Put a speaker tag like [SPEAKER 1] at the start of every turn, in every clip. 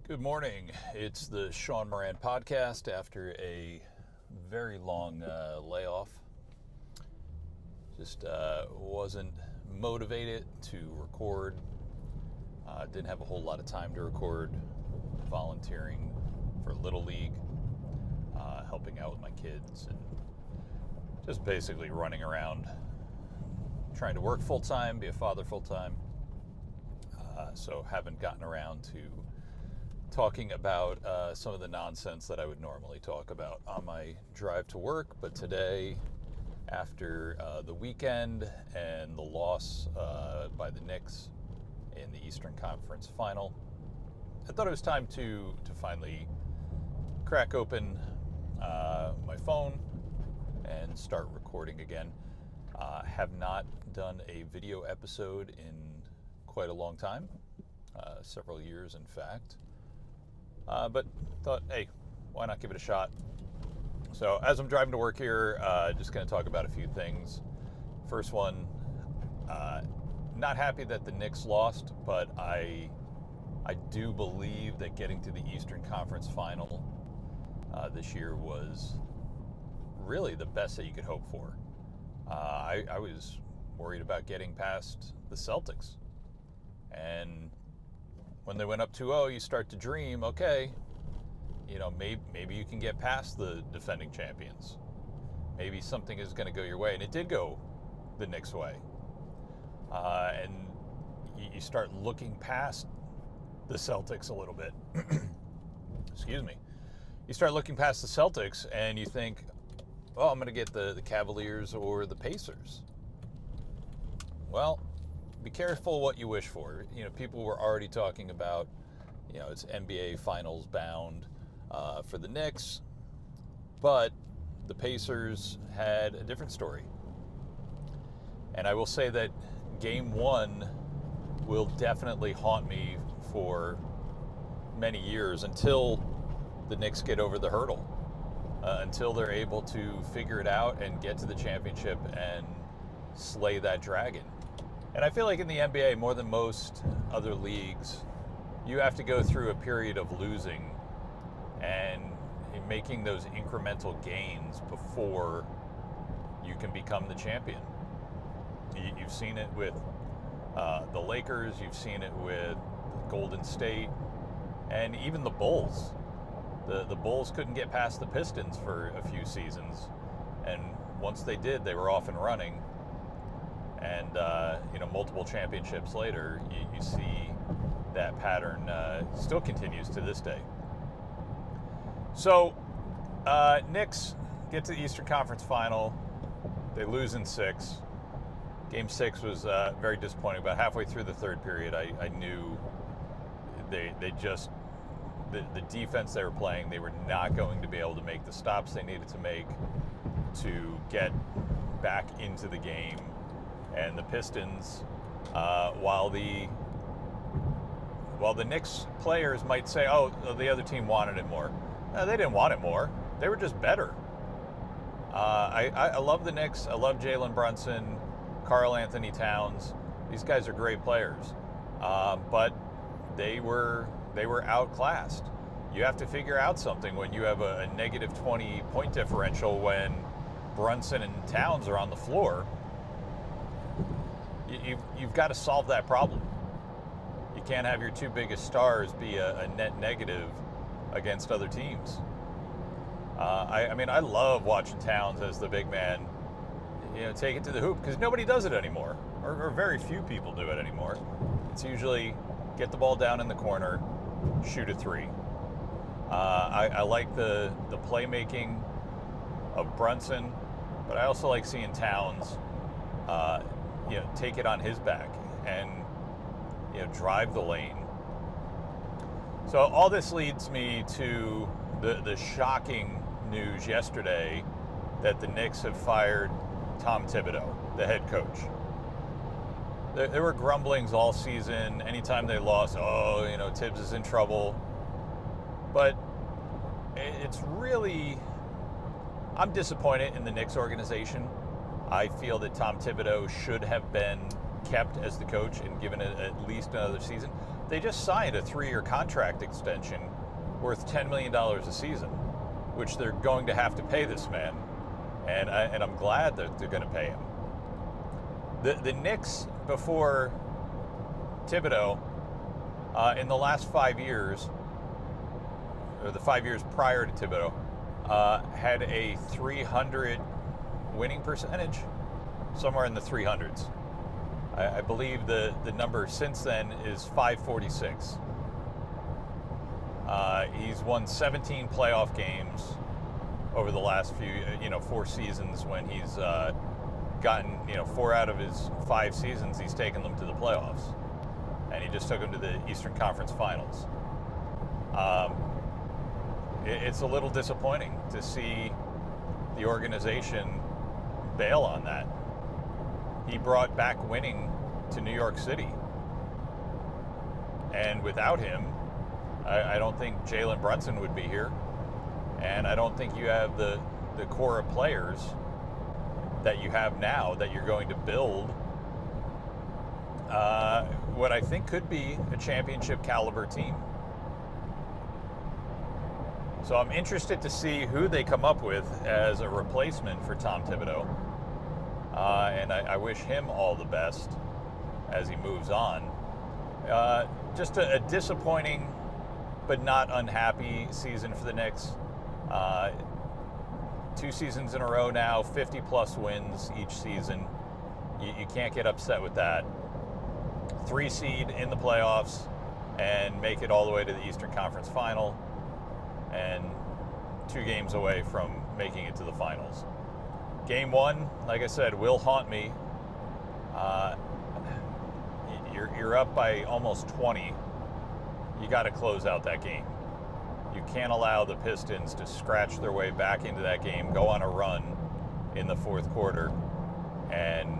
[SPEAKER 1] Good morning. It's the Shawn podcast after a very long layoff. Just wasn't motivated to record. Didn't have a whole lot of time to record. Volunteering for Little League, helping out with my kids, and just basically running around trying to work full time, be a father full time. So haven't gotten around to talking about some of the nonsense that I would normally talk about on my drive to work. But today, after the weekend and the loss by the Knicks in the Eastern Conference Final, I thought it was time to finally crack open my phone and start recording again. Have not done a video episode in quite a long time, several years in fact. But thought, hey, why not give it a shot? So as I'm driving to work here, just going to talk about a few things. First one, not happy that the Knicks lost, but I do believe that getting to the Eastern Conference Final this year was really the best that you could hope for. I was worried about getting past the Celtics. And when they went up 2-0, you start to dream, okay, maybe you can get past the defending champions. Maybe something is going to go your way. And it did go the Knicks' way. And you start looking past the Celtics a little bit. Excuse me. You start looking past the Celtics and you think, oh, I'm going to get the Cavaliers or the Pacers. Well, be careful what you wish for. People were already talking about, it's NBA Finals bound for the Knicks, but the Pacers had a different story. And I will say that Game 1 will definitely haunt me for many years until the Knicks get over the hurdle, until they're able to figure it out and get to the championship and slay that dragon. And I feel like in the NBA, more than most other leagues, you have to go through a period of losing and making those incremental gains before you can become the champion. You've seen it with the Lakers, you've seen it with Golden State, and even the Bulls. The Bulls couldn't get past the Pistons for a few seasons, and once they did, they were off and running. And, multiple championships later, you see that pattern still continues to this day. So, Knicks get to the Eastern Conference Final. They lose in 6. Game 6 was very disappointing. About halfway through the third period, I knew they just, the defense they were playing, they were not going to be able to make the stops they needed to make to get back into the game. And the Pistons, while the Knicks players might say, oh, the other team wanted it more. No, they didn't want it more. They were just better. I love the Knicks. I love Jalen Brunson, Karl Anthony Towns. These guys are great players. But they were outclassed. You have to figure out something when you have a negative 20 point differential when Brunson and Towns are on the floor. You've got to solve that problem. You can't have your two biggest stars be a net negative against other teams. I love watching Towns as the big man, take it to the hoop, because nobody does it anymore, or very few people do it anymore. It's usually get the ball down in the corner, shoot a three. I like the playmaking of Brunson, but I also like seeing Towns take it on his back and drive the lane. So all this leads me to the shocking news yesterday that the Knicks have fired Tom Thibodeau, the head coach. There were grumblings all season. Anytime they lost, Tibbs is in trouble. But it's really, I'm disappointed in the Knicks organization. I feel that Tom Thibodeau should have been kept as the coach and given it at least another season. They just signed a 3-year contract extension worth $10 million a season, which they're going to have to pay this man. And I'm glad that they're going to pay him. The Knicks, before Thibodeau, in the last 5 years, or the 5 years prior to Thibodeau, had a 300 winning percentage, somewhere in the 300s. I believe the number since then is 546. He's won 17 playoff games over the last 4 seasons when he's gotten, 4 out of his 5 seasons, he's taken them to the playoffs. And he just took them to the Eastern Conference Finals. It's a little disappointing to see the organization bail on that. He brought back winning to New York City. And without him, I don't think Jalen Brunson would be here. And I don't think you have the core of players that you have now that you're going to build what I think could be a championship caliber team. So I'm interested to see who they come up with as a replacement for Tom Thibodeau. And I wish him all the best as he moves on. Just a disappointing but not unhappy season for the Knicks. 2 seasons in a row now, 50-plus wins each season. You can't get upset with that. 3 seed in the playoffs and make it all the way to the Eastern Conference Final, and 2 games away from making it to the finals. Game 1, like I said, will haunt me. You're up by almost 20. You got to close out that game. You can't allow the Pistons to scratch their way back into that game, go on a run in the 4th quarter, and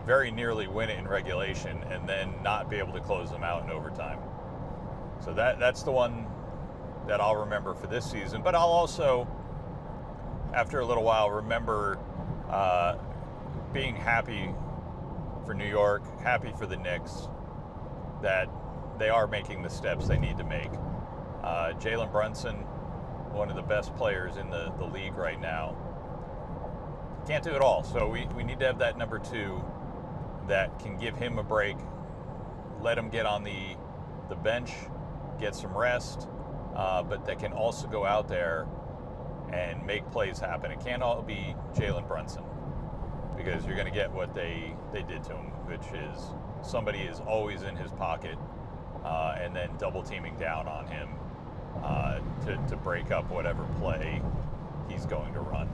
[SPEAKER 1] very nearly win it in regulation, and then not be able to close them out in overtime. So that's the one that I'll remember for this season. But I'll also, after a little while, remember being happy for New York, happy for the Knicks, that they are making the steps they need to make. Jalen Brunson, one of the best players in the league right now. Can't do it all, so we need to have that number 2 that can give him a break, let him get on the bench, get some rest, but that can also go out there and make plays happen. It can't all be Jalen Brunson, because you're going to get what they did to him, which is somebody is always in his pocket and then double teaming down on him to break up whatever play he's going to run.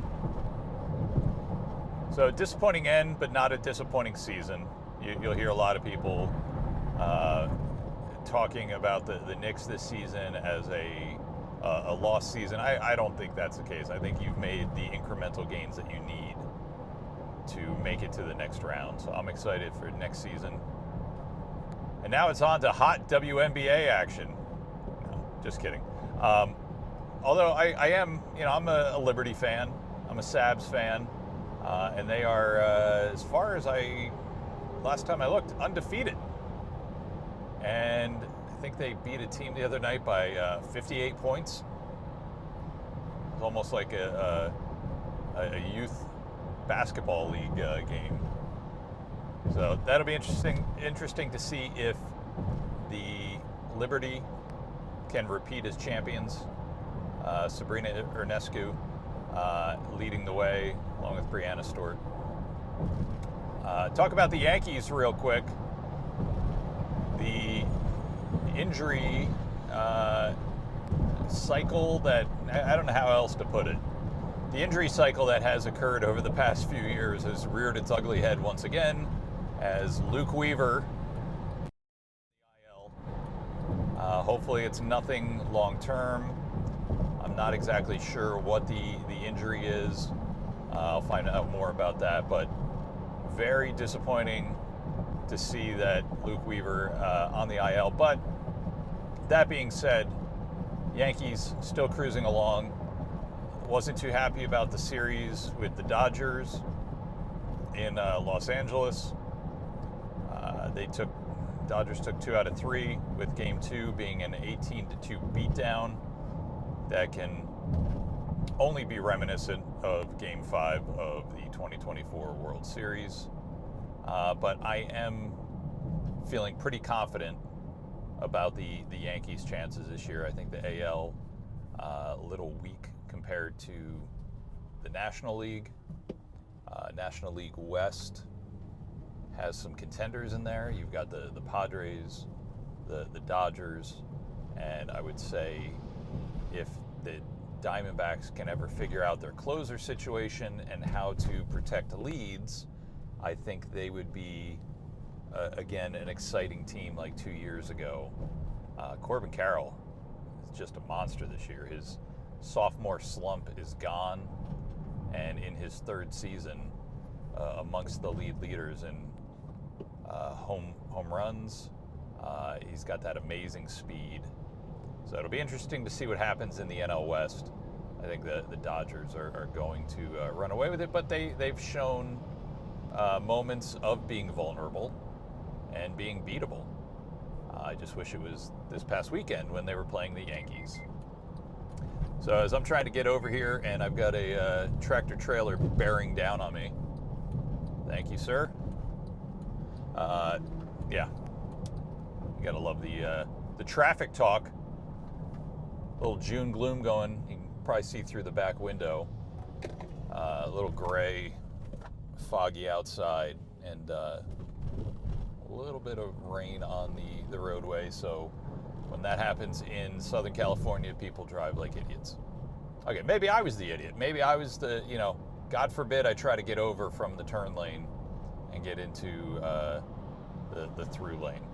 [SPEAKER 1] So disappointing end, but not a disappointing season. You'll hear a lot of people talking about the Knicks this season as a lost season. I don't think that's the case. I think you've made the incremental gains that you need to make it to the next round. So I'm excited for next season. And now it's on to hot WNBA action. No, just kidding. Although I am, I'm a Liberty fan. I'm a Sabs fan. And they are, as far as last time I looked, undefeated. And I think they beat a team the other night by 58 points. It was almost like a youth basketball league game. So that'll be interesting to see if the Liberty can repeat as champions. Sabrina Ionescu leading the way, along with Brianna Stewart. Talk about the Yankees real quick. The injury cycle that, I don't know how else to put it. The injury cycle that has occurred over the past few years has reared its ugly head once again, as Luke Weaver, hopefully it's nothing long term. I'm not exactly sure what the injury is. I'll find out more about that, but very disappointing to see that Luke Weaver on the IL. But that being said, Yankees still cruising along. Wasn't too happy about the series with the Dodgers. in Los Angeles. Dodgers took 2 out of 3, with Game 2 being an 18-2 beatdown that can only be reminiscent of Game 5 of the 2024 World Series. But I am feeling pretty confident about the Yankees' chances this year. I think the AL a little weak compared to the National League. National League West has some contenders in there. You've got the Padres, the Dodgers, and I would say if the Diamondbacks can ever figure out their closer situation and how to protect leads, I think they would be, again, an exciting team like 2 years ago. Corbin Carroll is just a monster this year. His sophomore slump is gone, and in his third season, amongst the lead leaders in home runs, he's got that amazing speed. So it'll be interesting to see what happens in the NL West. I think the Dodgers are going to run away with it, but they've shown moments of being vulnerable and being beatable. I just wish it was this past weekend when they were playing the Yankees. So as I'm trying to get over here, and I've got a tractor trailer bearing down on me. Thank you, sir. Yeah, you gotta love the traffic talk. Little June gloom going. You can probably see through the back window. A little gray, foggy outside, and a little bit of rain on the roadway. So when that happens in Southern California, people drive like idiots. Okay, maybe I was the idiot. Maybe I was the, God forbid I try to get over from the turn lane and get into the through lane.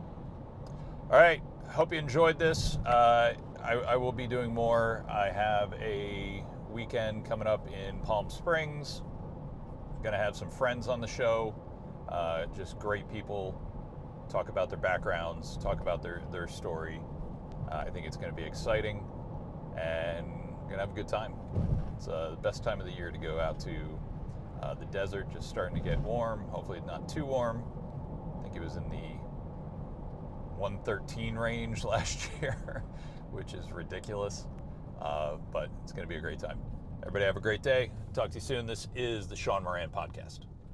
[SPEAKER 1] All right, hope you enjoyed this. I will be doing more. I have a weekend coming up in Palm Springs. I'm going to have some friends on the show, just great people, talk about their backgrounds, talk about their story. I think it's going to be exciting and going to have a good time. It's the best time of the year to go out to the desert, just starting to get warm, hopefully not too warm. I think it was in the 113 range last year, which is ridiculous, but it's going to be a great time. Everybody have a great day. Talk to you soon. This is the Shawn Moran Podcast.